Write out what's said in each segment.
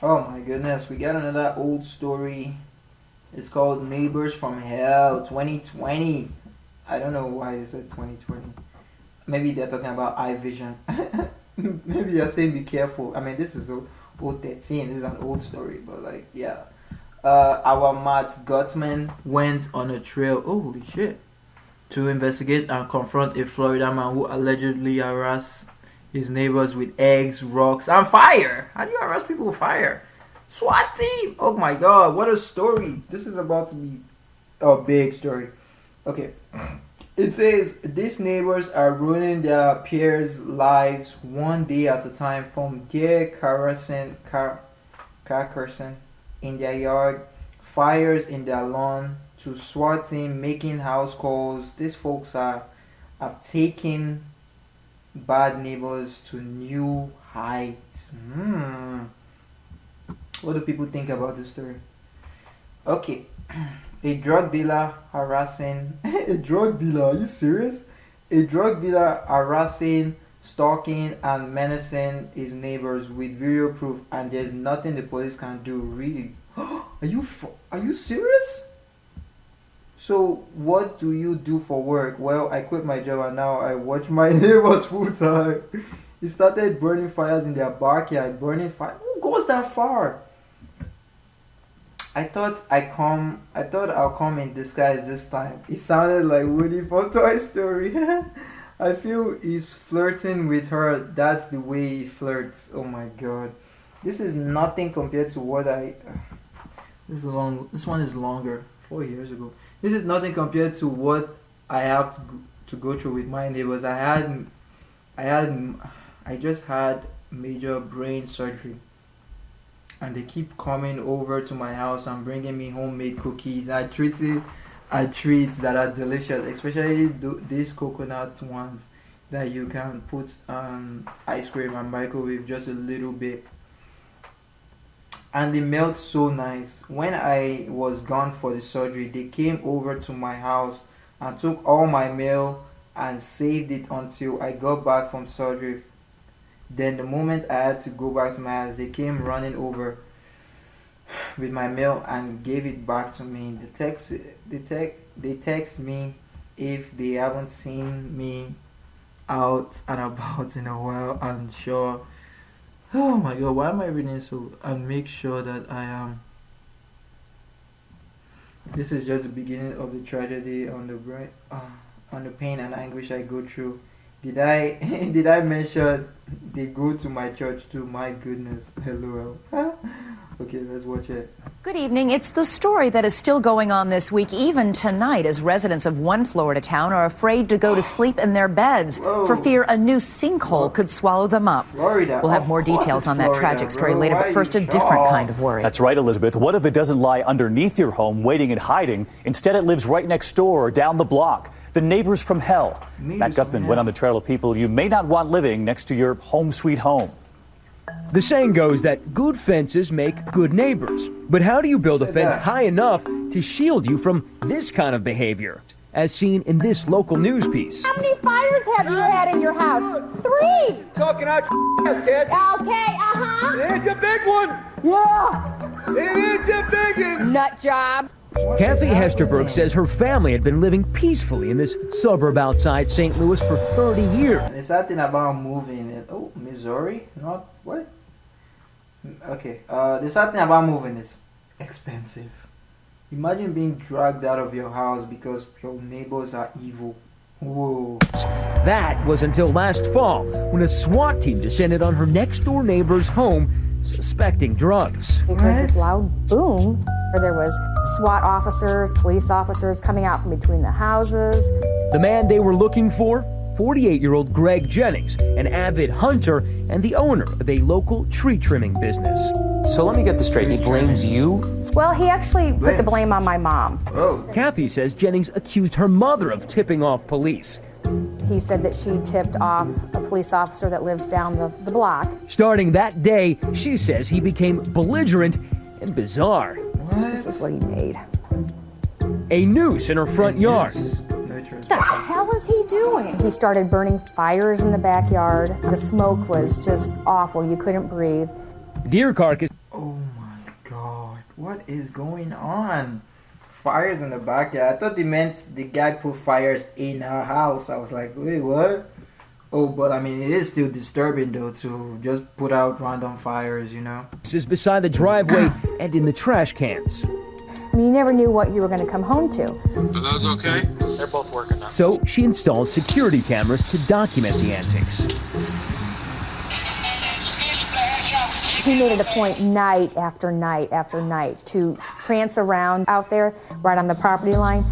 Oh my goodness, we got another old story. It's called Neighbors from Hell 2020. I don't know why they said 2020. Maybe they're talking about eye vision. Maybe they're saying be careful. I mean, this is old 13. This is an old story, but like, yeah. Our Matt Gutman went on a trail. Oh, holy shit. To investigate and confront a Florida man who allegedly harassed his neighbors with eggs, rocks, and fire. How do you harass people with fire? SWAT team! Oh my god, what a story. This is about to be a big story. Okay. It says these neighbors are ruining their peers' lives one day at a time, from deer carcassing in their yard, fires in their lawn, to SWAT team making house calls. These folks have taken bad neighbors to new heights. What do people think about this story? Okay. A drug dealer harassing a drug dealer, are you serious? A drug dealer harassing, stalking, and menacing his neighbors with video proof, and there's nothing the police can do. Really? Are you serious? So what do you do for work? Well, I quit my job and now I watch my neighbors full time. He started burning fires in their backyard. Burning fire. Who goes that far? I thought I'll come in disguise this time. It sounded like Woody from Toy Story. I feel he's flirting with her. That's the way he flirts. Oh my god. This is nothing compared to what this is long. This one is longer. 4 years ago. This is nothing compared to what I have to go through with my neighbors. I just had major brain surgery, and they keep coming over to my house and bringing me homemade cookies. I treats that are delicious, especially these coconut ones that you can put on ice cream and microwave just a little bit, and they melt so nice. When I was gone for the surgery, they came over to my house and took all my mail and saved it until I got back from surgery. Then the moment I had to go back to my house, they came running over with my mail and gave it back to me. They text me if they haven't seen me out and about in a while, and sure. Oh my god, why am I reading so? And make sure that I am. This is just the beginning of the tragedy, on the pain and anguish I go through. Did I did I mention they go to my church too? My goodness, hello. Okay, let's watch it. Good evening. It's the story that is still going on this week, even tonight, as residents of one Florida town are afraid to go to sleep in their beds for fear a new sinkhole could swallow them up. Florida. We'll have more details on that tragic story later, but first, a different kind of worry. That's right, Elizabeth. What if it doesn't lie underneath your home, waiting and hiding? Instead, it lives right next door or down the block. The neighbors from hell. Matt Gutman went on the trail of people you may not want living next to your home sweet home. The saying goes that good fences make good neighbors. But how do you build a fence high enough to shield you from this kind of behavior? As seen in this local news piece. How many fires have you had in your house? 3! Talking out kid. Okay, It's a big one. Yeah. It is a big one. Nut job. Kathy Hesterberg says her family had been living peacefully in this suburb outside St. Louis for 30 years. It's that thing about moving it. Oh, Missouri? Not what? Okay. The sad thing about moving is expensive. Imagine being dragged out of your house because your neighbors are evil. Whoa. That was until last fall, when a SWAT team descended on her next-door neighbor's home, suspecting drugs. We heard this loud boom. There was SWAT officers, police officers coming out from between the houses. The man they were looking for, 48-year-old Greg Jennings, an avid hunter and the owner of a local tree trimming business. So let me get this straight. He blames you? Well, he actually put the blame on my mom. Oh. Kathy says Jennings accused her mother of tipping off police. He said that she tipped off a police officer that lives down the block. Starting that day, she says he became belligerent and bizarre. What? This is what he made. A noose in her front yard. What the hell is he doing? He started burning fires in the backyard. The smoke was just awful. You couldn't breathe. Deer carcass. Oh what is going on? Fires in the backyard. I thought they meant the guy put fires in our house. I was like, wait, what? Oh, but I mean, it is still disturbing though to just put out random fires, you know? This is beside the driveway and in the trash cans. I mean, you never knew what you were going to come home to. Are those okay? They're both working now. So she installed security cameras to document the antics. He made it a point night after night after night to prance around out there right on the property line.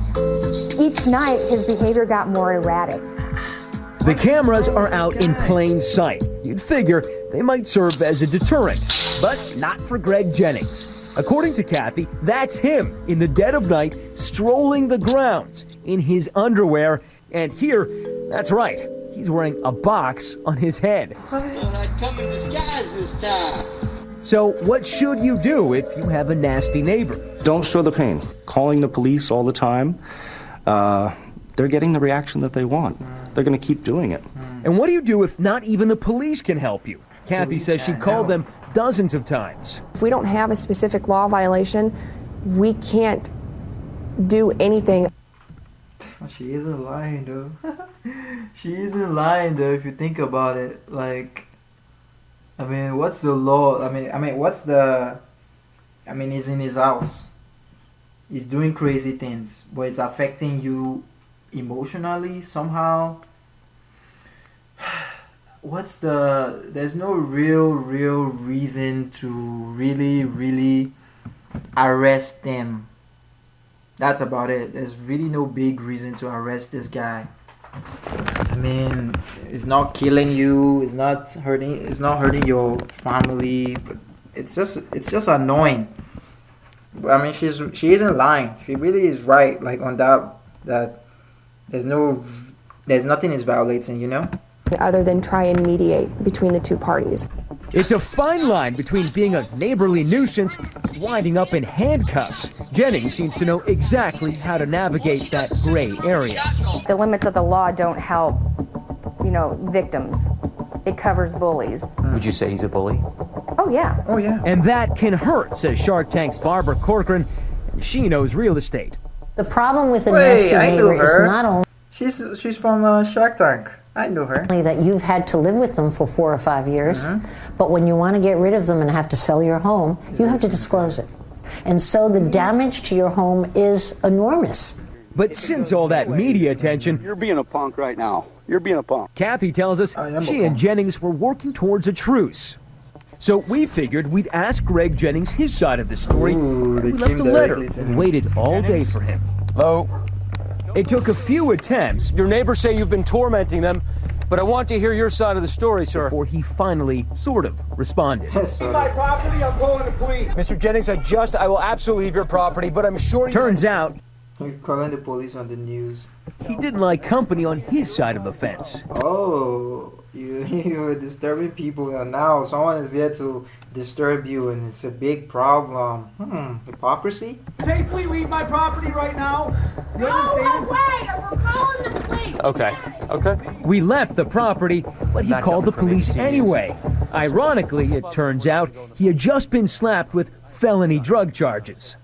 Each night, his behavior got more erratic. The cameras are out in plain sight. You'd figure they might serve as a deterrent, but not for Greg Jennings. According to Kathy, that's him in the dead of night strolling the grounds in his underwear. And here, that's right, he's wearing a box on his head. So what should you do if you have a nasty neighbor? Don't show the pain. Calling the police all the time, they're getting the reaction that they want. They're going to keep doing it. And what do you do if not even the police can help you? Kathy says she called them dozens of times. If we don't have a specific law violation, we can't do anything. She isn't lying though. She isn't lying though if you think about it. Like, I mean, what's the law? I mean, what's the... I mean, he's in his house. He's doing crazy things, but it's affecting you emotionally somehow. What's the... There's no real reason to really arrest him. That's about it. There's really no big reason to arrest this guy. I mean, it's not killing you. It's not hurting your family. But it's just annoying. But I mean, she isn't lying. She really is right. Like on that there's nothing is violating. You know. Other than try and mediate between the two parties. It's a fine line between being a neighborly nuisance and winding up in handcuffs. Jennings seems to know exactly how to navigate that gray area. The limits of the law don't help, victims. It covers bullies. Would you say he's a bully? Oh, yeah. Oh, yeah. And that can hurt, says Shark Tank's Barbara Corcoran. She knows real estate. The problem with a nasty neighbor is not only... She's from Shark Tank. I knew her. That you've had to live with them for 4 or 5 years, but when you want to get rid of them and have to sell your home, you have to disclose it. And so the damage to your home is enormous. But since all that media attention... You're being a punk right now. You're being a punk. Kathy tells us she and Jennings were working towards a truce. So we figured we'd ask Greg Jennings his side of the story. We left a letter and waited all day for him. Hello? It took a few attempts. Your neighbors say you've been tormenting them, but I want to hear your side of the story, sir. Before he finally sort of responded. My property, I'm calling the police. Mr. Jennings, I will absolutely leave your property, but I'm sure... Turns out... You're calling the police on the news. He didn't like company on his side of the fence. Oh, you're disturbing people, and now someone is here to disturb you, and it's a big problem. Hypocrisy? Safely leave my property right now. Go away, or we're calling the police. Okay. We left the property, but he called the police anyway. Ironically, it turns out, he had just been slapped with felony drug charges.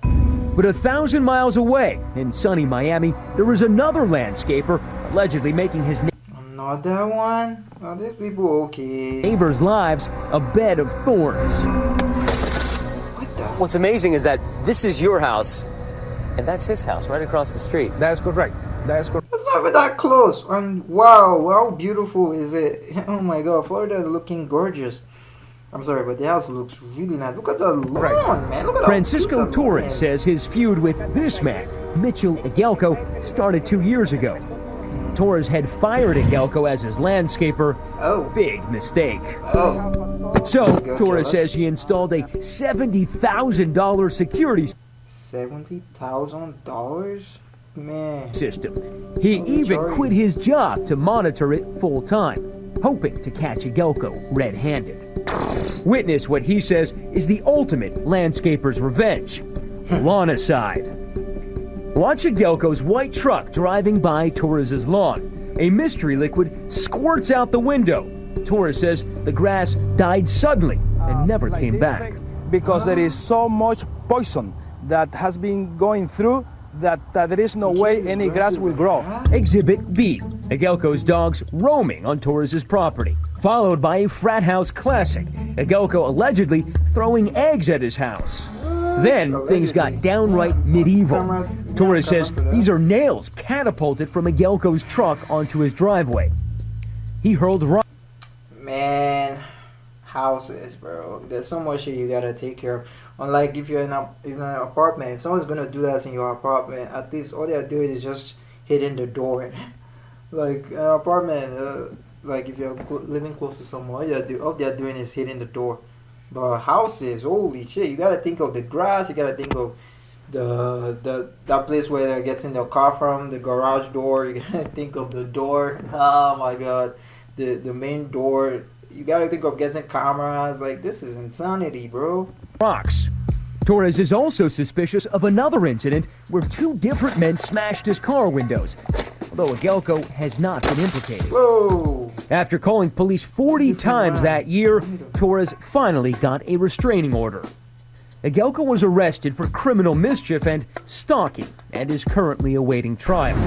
But 1,000 miles away, in sunny Miami, there was another landscaper allegedly making his Another one? Are these people okay? neighbors' lives a bed of thorns. What's amazing is that this is your house, and that's his house right across the street. That's correct. That's correct. It's not even that close. And wow, how beautiful is it? Oh my God, Florida looking gorgeous. I'm sorry, but the house looks really nice. Look at the lawn, man. Look at Francisco Torres says his feud with this man, Mitchell Igelko, started 2 years ago. Torres had fired Igelko as his landscaper. Oh. Big mistake. Oh. So, Torres says he installed a $70,000 security $70,000? Man. system. He even quit his job to monitor it full time, hoping to catch Igelko red-handed. Witness what he says is the ultimate landscaper's revenge. Lawn aside. Watch Igelko's white truck driving by Torres' lawn. A mystery liquid squirts out the window. Torres says the grass died suddenly and never came back. Because there is so much poison that has been going through that there is no way any grass will grow. Exhibit B, Agelco's dogs roaming on Torres's property, followed by a frat house classic, Agelco allegedly throwing eggs at his house. Then things got downright medieval. Torres says these are nails catapulted from Agelco's truck onto his driveway. He hurled rocks. Man, houses, bro. There's so much shit you gotta take care of. Unlike if you're in an apartment, if someone's gonna do that in your apartment, at least all they're doing is just hitting the door. Like an apartment, like if you're living close to someone, all they're doing is hitting the door. But houses, holy shit! You gotta think of the grass. You gotta think of that place where it gets in the car from, the garage door. You gotta think of the door. Oh my god, the main door. You gotta think of getting cameras. Like, this is insanity, bro. Rocks. Torres is also suspicious of another incident where two different men smashed his car windows, although Agelco has not been implicated. Whoa! After calling police 40 times that year, Torres finally got a restraining order. Agelco was arrested for criminal mischief and stalking and is currently awaiting trial.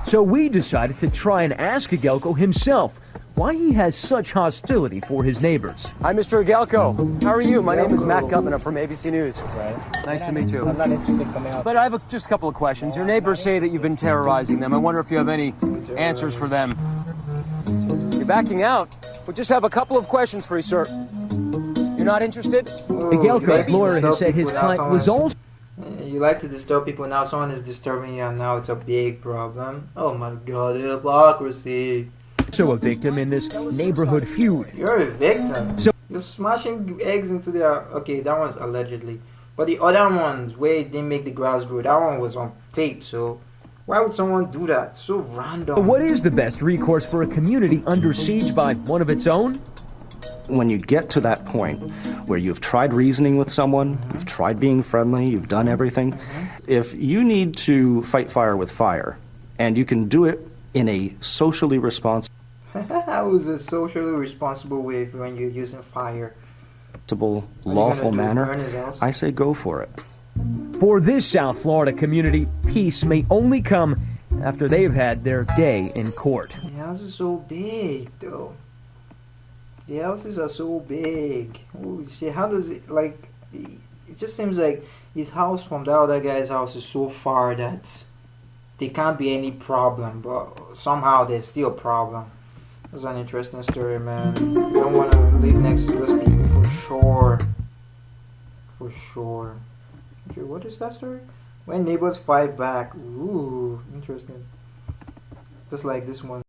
So we decided to try and ask Agelco himself why he has such hostility for his neighbors. Hi, Mr. Agelco. How are you? My name is Matt Gutman. I'm from ABC News. Nice to meet you. I'm not interested in coming out. But I have just a couple of questions. Your neighbors say that you've been terrorizing them. I wonder if you have any answers for them. You're backing out. We just have a couple of questions for you, sir. You're not interested? Agelco's lawyer has said his client was also... You like to disturb people, now someone is disturbing you, and now it's a big problem. Oh my god, the hypocrisy. Also a victim in this neighborhood feud. You're a victim. So you're smashing eggs into their... Okay, that one's allegedly. But the other ones, where it didn't make the grass grow, that one was on tape, so... Why would someone do that? So random. What is the best recourse for a community under siege by one of its own? When you get to that point where you've tried reasoning with someone, you've tried being friendly, you've done everything, if you need to fight fire with fire, and you can do it in a socially responsible... How is a socially responsible way when you're using fire? Lawful manner, I say go for it. For this South Florida community, peace may only come after they've had their day in court. The house is so big, though. The houses are so big. Holy shit, how does it, like, it just seems like his house from the other guy's house is so far that there can't be any problem, but somehow there's still a problem. That's an interesting story, man. You don't want to live next to those people for sure. For sure. What is that story? When neighbors fight back. Ooh, interesting. Just like this one.